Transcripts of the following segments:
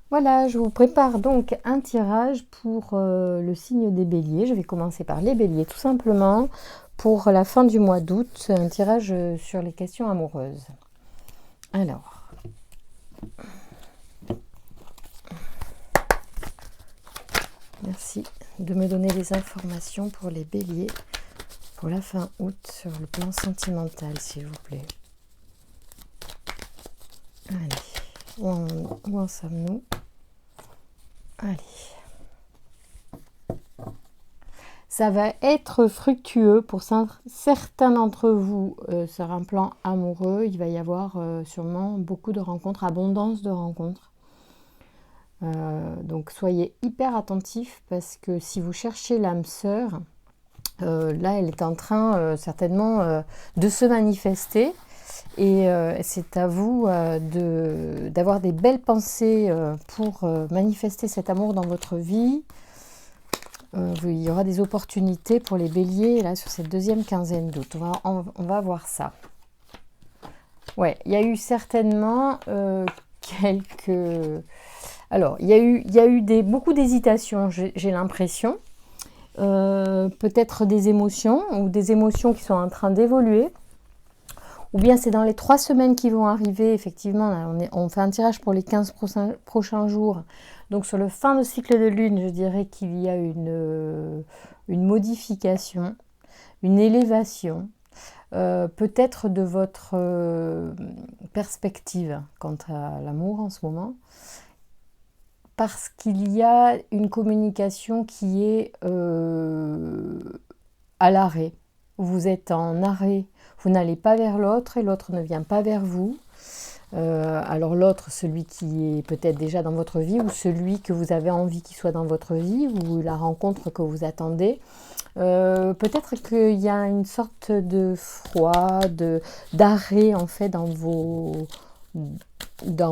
Voilà, je vous prépare donc un tirage pour le signe des béliers. Je vais commencer par les béliers tout simplement pour la fin du mois d'août, un tirage sur les questions amoureuses. Alors, merci de me donner les informations pour les béliers pour la fin août sur le plan sentimental, s'il vous plaît. Allez, où en sommes-nous? Allez. Ça va être fructueux pour certains d'entre vous sur un plan amoureux. Il va y avoir sûrement beaucoup de rencontres, abondance de rencontres. Donc soyez hyper attentifs parce que si vous cherchez l'âme sœur, là elle est en train certainement de se manifester. Et c'est à vous d'avoir des belles pensées pour manifester cet amour dans votre vie. Il y aura des opportunités pour les béliers là, sur cette deuxième quinzaine d'août. On va voir ça. Ouais, il y a eu certainement quelques... Alors, il y a eu beaucoup d'hésitations, j'ai l'impression. Peut-être des émotions, ou des émotions qui sont en train d'évoluer. Ou bien c'est dans les 3 semaines qui vont arriver, effectivement, là, on fait un tirage pour les 15 prochains jours. Donc sur le fin de cycle de lune, je dirais qu'il y a une modification, une élévation, peut-être de votre perspective quant à l'amour en ce moment. Parce qu'il y a une communication qui est à l'arrêt. Vous êtes en arrêt. Vous n'allez pas vers l'autre et l'autre ne vient pas vers vous. Alors l'autre, celui qui est peut-être déjà dans votre vie ou celui que vous avez envie qu'il soit dans votre vie ou la rencontre que vous attendez. Peut-être qu'il y a une sorte de froid, d'arrêt en fait dans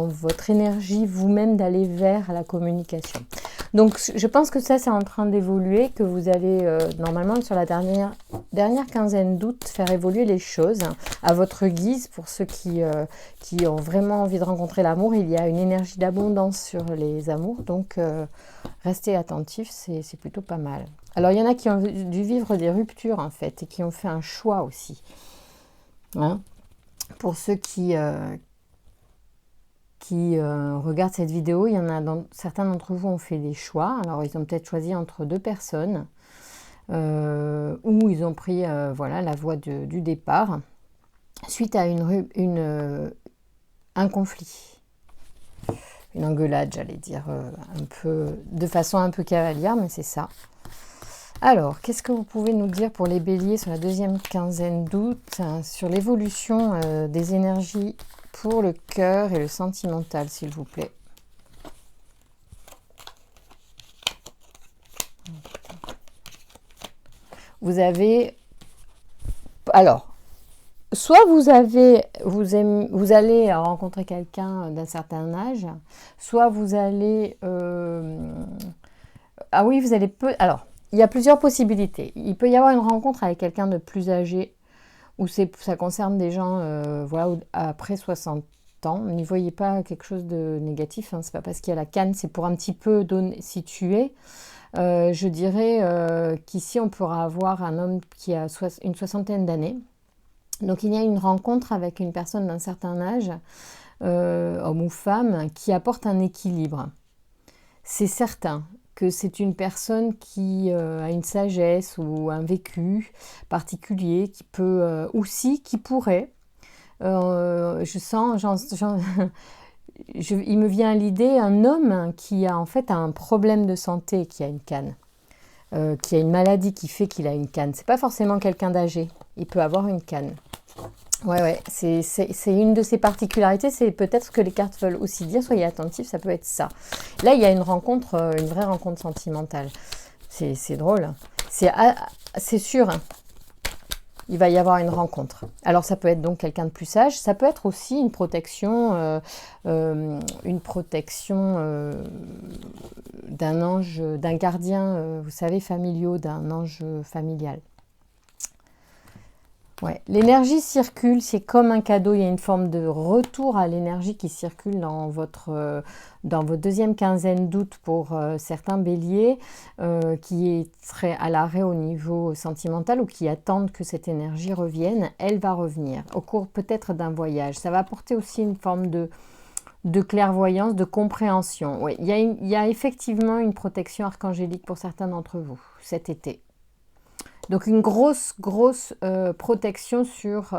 votre énergie vous-même d'aller vers la communication. Donc je pense que ça c'est en train d'évoluer, que vous allez normalement sur la dernière quinzaine d'août faire évoluer les choses à votre guise. Pour ceux qui ont vraiment envie de rencontrer l'amour, il y a une énergie d'abondance sur les amours, donc restez attentifs, c'est plutôt pas mal. Alors il y en a qui ont dû vivre des ruptures en fait et qui ont fait un choix aussi. Hein, pour ceux qui regardent cette vidéo, il y en a certains d'entre vous ont fait des choix. Alors ils ont peut-être choisi entre deux personnes ou ils ont pris la voie du départ suite à un conflit, une engueulade, j'allais dire, de façon un peu cavalière, mais c'est ça. Alors, qu'est-ce que vous pouvez nous dire pour les béliers sur la deuxième quinzaine d'août, sur l'évolution des énergies pour le cœur et le sentimental, s'il vous plaît? Vous avez... Alors, soit vous allez rencontrer quelqu'un d'un certain âge, soit vous allez... Ah oui, vous allez... Alors, il y a plusieurs possibilités. Il peut y avoir une rencontre avec quelqu'un de plus âgé, où ça concerne des gens après 60 ans. N'y voyez pas quelque chose de négatif, hein. C'est pas parce qu'il y a la canne, c'est pour un petit peu situer. Je dirais qu'ici on pourra avoir un homme qui a une soixantaine d'années. Donc il y a une rencontre avec une personne d'un certain âge, homme ou femme, qui apporte un équilibre. C'est certain que c'est une personne qui a une sagesse ou un vécu particulier, qui peut aussi, qui pourrait, je sens, il me vient à l'idée un homme qui a en fait un problème de santé, qui a une canne, qui a une maladie qui fait qu'il a une canne. C'est pas forcément quelqu'un d'âgé, il peut avoir une canne. Ouais, c'est une de ses particularités, c'est peut-être ce que les cartes veulent aussi dire, soyez attentifs, ça peut être ça. Là, il y a une rencontre, une vraie rencontre sentimentale. C'est drôle. C'est sûr, hein. Il va y avoir une rencontre. Alors, ça peut être donc quelqu'un de plus sage, ça peut être aussi une protection d'un ange, d'un gardien, vous savez, familial, d'un ange familial. Ouais, l'énergie circule, c'est comme un cadeau, il y a une forme de retour à l'énergie qui circule dans votre deuxième quinzaine d'août pour certains béliers qui seraient à l'arrêt au niveau sentimental ou qui attendent que cette énergie revienne. Elle va revenir au cours peut-être d'un voyage. Ça va apporter aussi une forme de clairvoyance, de compréhension. Oui, il y a effectivement une protection archangélique pour certains d'entre vous cet été. Donc une grosse protection sur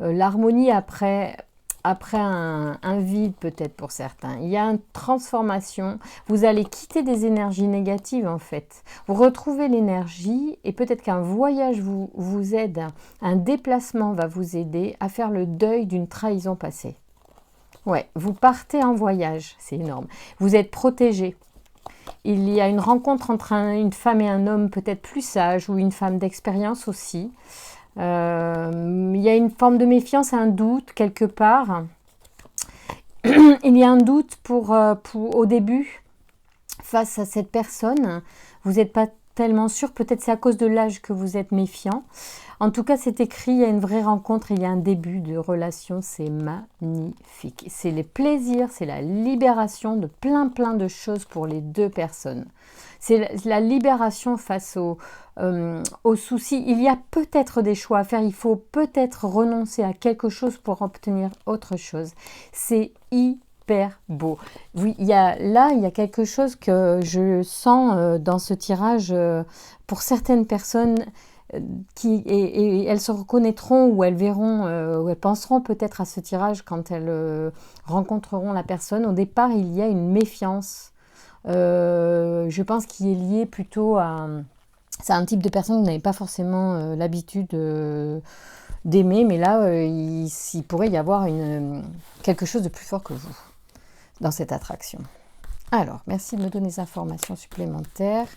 l'harmonie après un vide peut-être pour certains. Il y a une transformation. Vous allez quitter des énergies négatives en fait. Vous retrouvez l'énergie et peut-être qu'un voyage vous aide, un déplacement va vous aider à faire le deuil d'une trahison passée. Ouais, vous partez en voyage, c'est énorme. Vous êtes protégé. Il y a une rencontre entre une femme et un homme peut-être plus sage ou une femme d'expérience aussi. Il y a une forme de méfiance, un doute quelque part. Il y a un doute au début face à cette personne. Vous n'êtes pas tellement sûr, peut-être c'est à cause de l'âge que vous êtes méfiant. En tout cas, c'est écrit, il y a une vraie rencontre, il y a un début de relation, c'est magnifique. C'est les plaisirs, c'est la libération de plein de choses pour les deux personnes. C'est la libération face aux soucis. Il y a peut-être des choix à faire, il faut peut-être renoncer à quelque chose pour obtenir autre chose. C'est hyper beau. Oui, il y a quelque chose que je sens dans ce tirage pour certaines personnes et elles se reconnaîtront ou elles verront ou elles penseront peut-être à ce tirage quand elles rencontreront la personne. Au départ, il y a une méfiance. Je pense qu'il est lié plutôt à... C'est un type de personne que vous n'avez pas forcément l'habitude d'aimer, mais là, il pourrait y avoir quelque chose de plus fort que vous dans cette attraction. Alors, merci de me donner des informations supplémentaires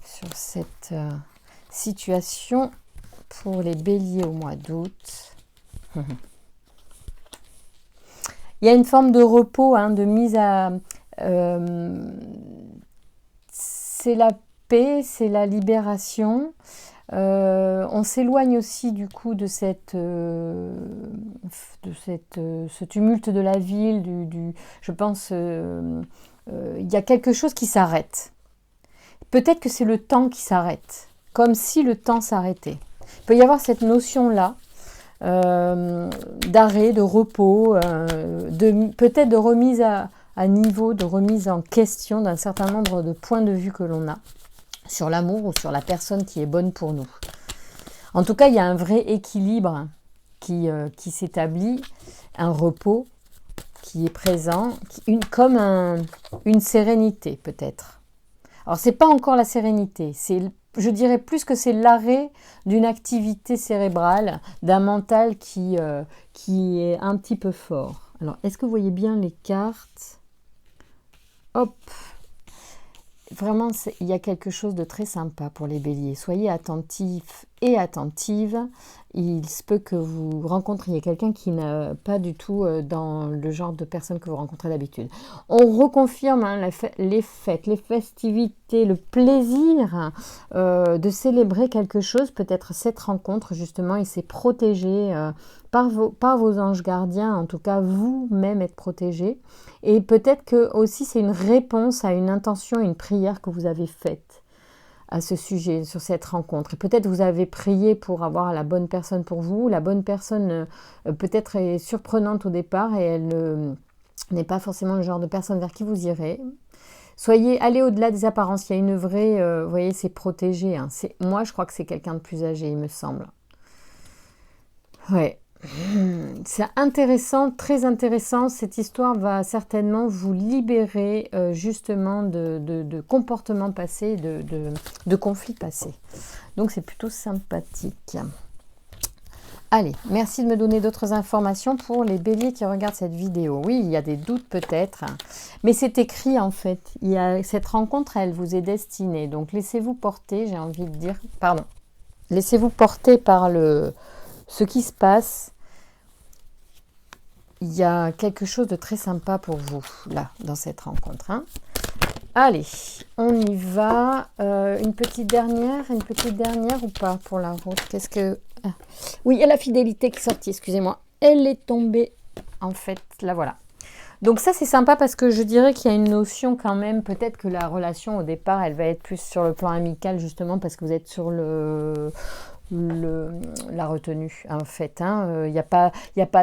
sur cette situation pour les béliers au mois d'août. Il y a une forme de repos, de mise à... c'est la paix, c'est la libération. On s'éloigne aussi du coup de ce tumulte de la ville, je pense, il y a quelque chose qui s'arrête. Peut-être que c'est le temps qui s'arrête, comme si le temps s'arrêtait. Il peut y avoir cette notion-là d'arrêt, de repos, peut-être de remise à niveau, de remise en question d'un certain nombre de points de vue que l'on a sur l'amour ou sur la personne qui est bonne pour nous. En tout cas, il y a un vrai équilibre qui s'établit, un repos qui est présent, comme une sérénité peut-être. Alors, ce n'est pas encore la sérénité, je dirais plus que c'est l'arrêt d'une activité cérébrale, d'un mental qui est un petit peu fort. Alors, est-ce que vous voyez bien les cartes? Hop! Vraiment, il y a quelque chose de très sympa pour les béliers. Soyez attentifs et attentives. Il se peut que vous rencontriez quelqu'un qui n'est pas du tout dans le genre de personne que vous rencontrez d'habitude. On reconfirme les fêtes, les festivités, le plaisir de célébrer quelque chose, peut-être cette rencontre justement, et c'est protégé par vos anges gardiens, en tout cas vous-même êtes protégé. Et peut-être que aussi c'est une réponse à une intention, une prière que vous avez faite à ce sujet, sur cette rencontre. Et peut-être vous avez prié pour avoir la bonne personne pour vous. La bonne personne peut-être est surprenante au départ et elle n'est pas forcément le genre de personne vers qui vous irez. Allez au-delà des apparences. Il y a une vraie, vous voyez, c'est protégé. Moi, je crois que c'est quelqu'un de plus âgé, il me semble. Ouais. C'est intéressant, très intéressant. Cette histoire va certainement vous libérer justement de comportements passés, de conflits passés. Donc c'est plutôt sympathique. Allez, merci de me donner d'autres informations pour les béliers qui regardent cette vidéo. Oui, il y a des doutes peut-être, mais c'est écrit en fait. Cette rencontre, elle vous est destinée. Donc laissez-vous porter, j'ai envie de dire, pardon. Laissez-vous porter par ce qui se passe. Il y a quelque chose de très sympa pour vous, là, dans cette rencontre. Allez, on y va. Une petite dernière ou pas pour la route? Oui, il y a la fidélité qui est sortie, excusez-moi. Elle est tombée, en fait, là voilà. Donc ça, c'est sympa parce que je dirais qu'il y a une notion quand même, peut-être que la relation au départ, elle va être plus sur le plan amical, justement, parce que vous êtes sur la retenue, en fait. Il n'y a pas,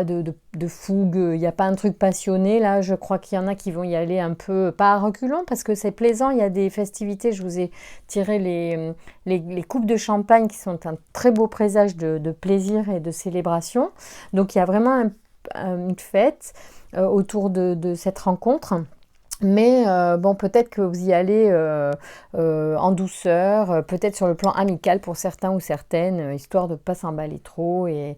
de fougue, il n'y a pas un truc passionné. Là, je crois qu'il y en a qui vont y aller un peu, pas à reculons, parce que c'est plaisant. Il y a des festivités. Je vous ai tiré les coupes de champagne qui sont un très beau présage de plaisir et de célébration. Donc, il y a vraiment une fête autour de cette rencontre. Mais bon, peut-être que vous y allez en douceur, peut-être sur le plan amical pour certains ou certaines, histoire de ne pas s'emballer trop. Et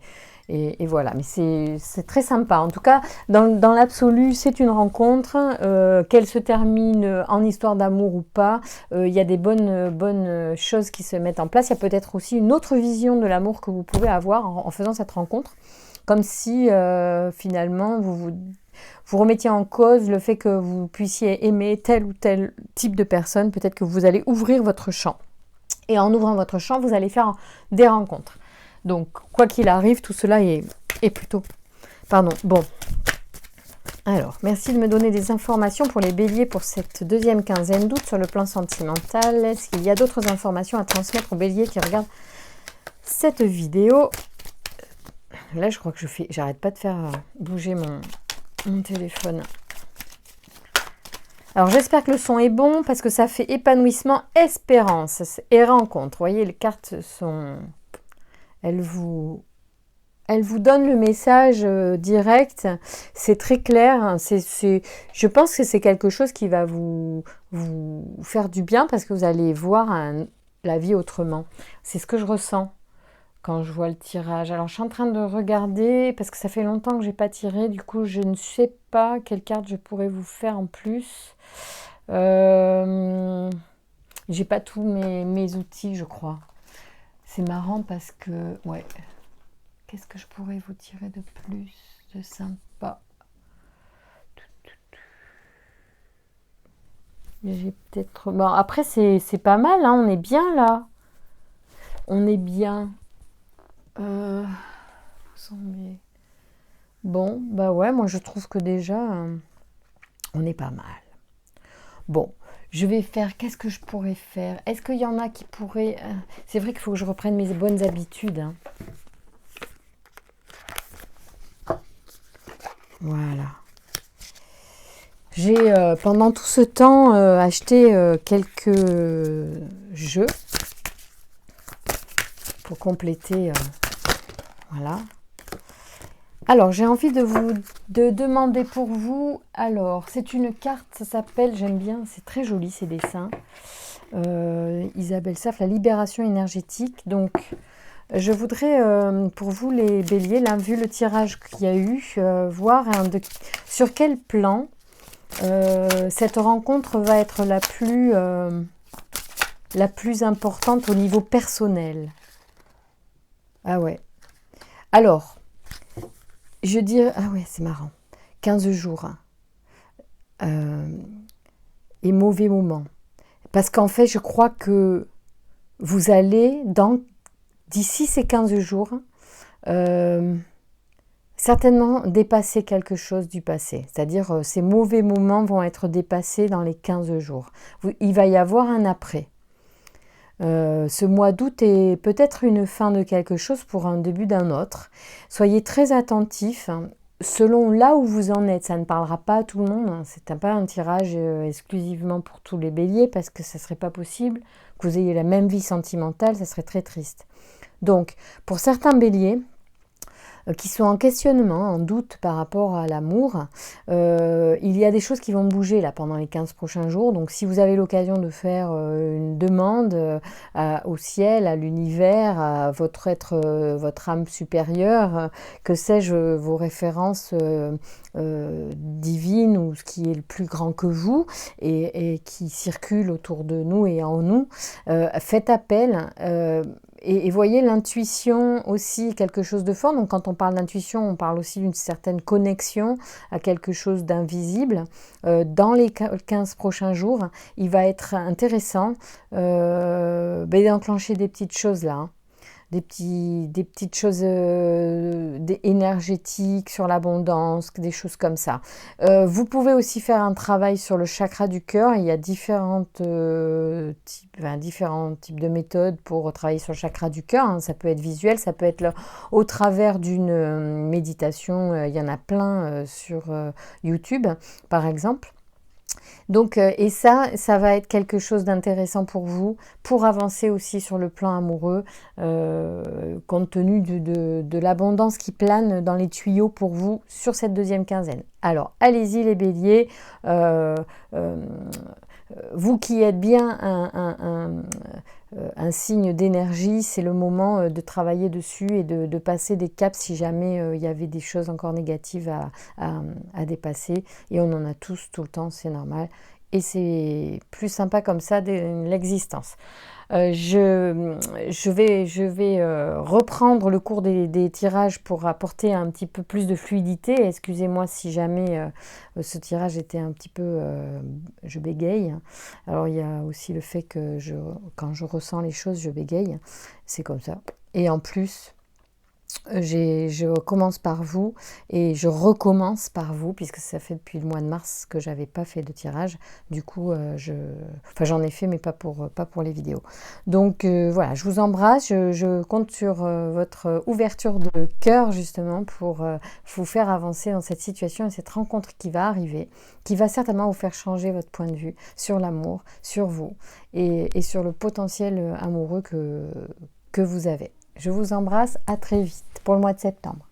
voilà, mais c'est très sympa. En tout cas, dans l'absolu, c'est une rencontre. Qu'elle se termine en histoire d'amour ou pas, il y a des bonnes choses qui se mettent en place. Il y a peut-être aussi une autre vision de l'amour que vous pouvez avoir en faisant cette rencontre. Comme si finalement vous remettiez en cause le fait que vous puissiez aimer tel ou tel type de personne. Peut-être que vous allez ouvrir votre champ. Et en ouvrant votre champ, vous allez faire des rencontres. Donc, quoi qu'il arrive, tout cela est plutôt... Pardon, bon. Alors, merci de me donner des informations pour les béliers pour cette deuxième quinzaine d'août sur le plan sentimental. Est-ce qu'il y a d'autres informations à transmettre aux béliers qui regardent cette vidéo? Là, je crois que j'arrête pas de faire bouger mon téléphone. Alors, j'espère que le son est bon parce que ça fait épanouissement, espérance et rencontre. Vous voyez, les cartes sont... Elles vous donnent le message direct. C'est très clair. Je pense que c'est quelque chose qui va vous faire du bien parce que vous allez voir la vie autrement. C'est ce que je ressens quand je vois le tirage. Alors, je suis en train de regarder, parce que ça fait longtemps que je n'ai pas tiré, du coup, je ne sais pas quelle carte je pourrais vous faire en plus. J'ai pas tous mes outils, je crois. C'est marrant parce que, ouais, qu'est-ce que je pourrais vous tirer de plus de sympa? J'ai peut-être... Bon, après, c'est pas mal, hein, on est bien là. On est bien... Bon, bah ouais, moi je trouve que déjà, on est pas mal. Bon, je vais faire, qu'est-ce que je pourrais faire? Est-ce qu'il y en a qui pourraient... C'est vrai qu'il faut que je reprenne mes bonnes habitudes. Hein. Voilà. J'ai, pendant tout ce temps, acheté quelques jeux pour compléter... voilà. Alors, j'ai envie de demander pour vous. Alors, c'est une carte, ça s'appelle, j'aime bien, c'est très joli ces dessins. Isabelle Saff, la libération énergétique. Donc, je voudrais, pour vous les béliers, là, vu le tirage qu'il y a eu, voir sur quel plan cette rencontre va être la plus importante au niveau personnel. Ah ouais. Alors, je dirais... Ah ouais, c'est marrant. 15 jours. Et mauvais moment. Parce qu'en fait, je crois que vous allez, d'ici ces 15 jours, certainement dépasser quelque chose du passé. C'est-à-dire, ces mauvais moments vont être dépassés dans les 15 jours. Il va y avoir un après. Ce mois d'août est peut-être une fin de quelque chose pour un début d'un autre. Soyez très attentifs selon là où vous en êtes. Ça ne parlera pas à tout le monde. C'est pas un tirage exclusivement pour tous les béliers parce que ça ne serait pas possible que vous ayez la même vie sentimentale. Ça serait très triste. Donc, pour certains béliers qui sont en questionnement, en doute par rapport à l'amour, il y a des choses qui vont bouger là pendant les 15 prochains jours. Donc si vous avez l'occasion de faire une demande au ciel, à l'univers, à votre âme supérieure, que sais-je, vos références divines ou ce qui est le plus grand que vous et qui circule autour de nous et en nous, faites appel. Et voyez, l'intuition aussi, quelque chose de fort. Donc quand on parle d'intuition, on parle aussi d'une certaine connexion à quelque chose d'invisible. Dans les 15 prochains jours, il va être intéressant d'enclencher des petites choses là. des petites choses énergétiques sur l'abondance, des choses comme ça. Vous pouvez aussi faire un travail sur le chakra du cœur. Il y a différents types de méthodes pour travailler sur le chakra du cœur, hein. Ça peut être visuel, ça peut être au travers d'une méditation. Il y en a plein sur YouTube, par exemple. Donc, et ça va être quelque chose d'intéressant pour vous, pour avancer aussi sur le plan amoureux, compte tenu de l'abondance qui plane dans les tuyaux pour vous sur cette deuxième quinzaine. Alors, allez-y les béliers, vous qui êtes bien un signe d'énergie, c'est le moment de travailler dessus et de passer des caps si jamais il y avait des choses encore négatives à dépasser. Et on en a tous tout le temps, c'est normal. Et c'est plus sympa comme ça de l'existence. Je vais reprendre le cours des tirages pour apporter un petit peu plus de fluidité. Excusez-moi si jamais ce tirage était un petit peu... je bégaye. Alors il y a aussi le fait que quand je ressens les choses, je bégaye. C'est comme ça. Et en plus... je commence par vous et je recommence par vous puisque ça fait depuis le mois de mars que j'avais pas fait de tirage. Du coup, j'en ai fait mais pas pour les vidéos. Donc voilà, je vous embrasse. Je compte sur votre ouverture de cœur justement pour vous faire avancer dans cette situation et cette rencontre qui va arriver, qui va certainement vous faire changer votre point de vue sur l'amour, sur vous et sur le potentiel amoureux que vous avez. Je vous embrasse, à très vite pour le mois de septembre.